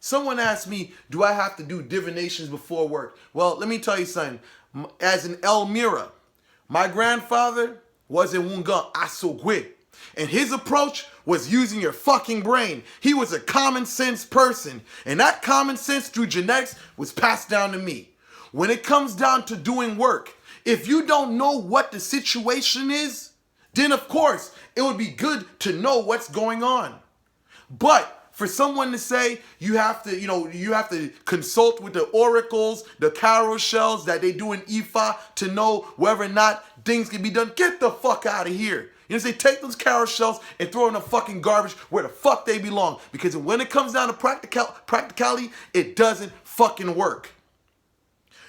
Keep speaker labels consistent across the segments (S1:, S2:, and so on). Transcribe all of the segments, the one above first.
S1: Someone asked me, do I have to do divinations before work? Well, let me tell you something. As an Elmera, my grandfather was in Wunga Asogwe. And his approach was using your fucking brain. He was a common sense person. And that common sense through genetics was passed down to me. When it comes down to doing work, if you don't know what the situation is, then of course it would be good to know what's going on. But for someone to say you have to consult with the oracles, the carousels that they do in IFA to know whether or not things can be done, get the fuck out of here. You know what I'm saying? Take those carousels and throw in the fucking garbage where the fuck they belong. Because when it comes down to practicality, it doesn't fucking work.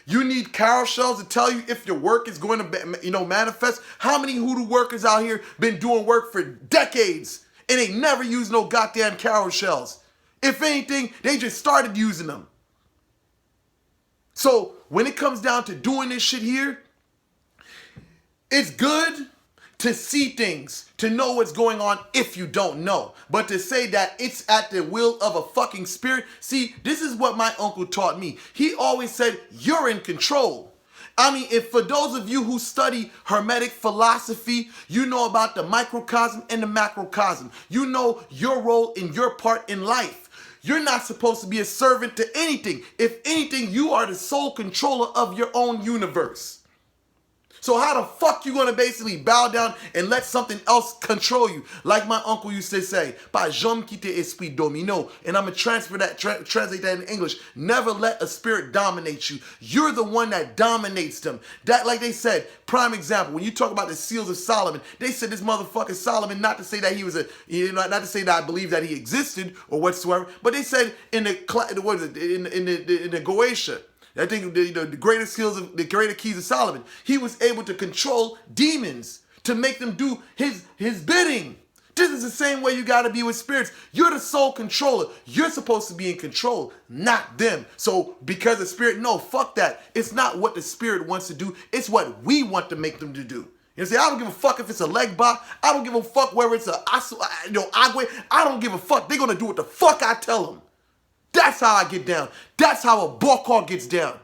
S1: You need carousels to tell you if your work is going to, manifest. How many hoodoo workers out here been doing work for decades and they never use no goddamn carousels? If anything, they just started using them. So when it comes down to doing this shit here, it's good to see things, to know what's going on if you don't know. But to say that it's at the will of a fucking spirit, see, this is what my uncle taught me. He always said, you're in control. I mean, if for those of you who study Hermetic philosophy, you know about the microcosm and the macrocosm. You know your role and your part in life. You're not supposed to be a servant to anything. If anything, you are the sole controller of your own universe. So how the fuck you gonna basically bow down and let something else control you? Like my uncle used to say, "Pas jamais quitter esprit domino." And I'm gonna translate that in English. Never let a spirit dominate you. You're the one that dominates them. That, like they said, prime example. When you talk about the seals of Solomon, they said this motherfucker Solomon. Not to say that he was not to say that I believe that he existed or whatsoever, but they said in the Goetia. I think the greatest keys of Solomon, he was able to control demons to make them do his bidding. This is the same way you got to be with spirits. You're the sole controller. You're supposed to be in control, not them. So because the spirit, no, fuck that. It's not what the spirit wants to do. It's what we want to make them to do. You know, say I don't give a fuck if it's a leg bar. I don't give a fuck whether it's agwe. I don't give a fuck. They're gonna do what the fuck I tell them. That's how I get down. That's how a Bokor gets down.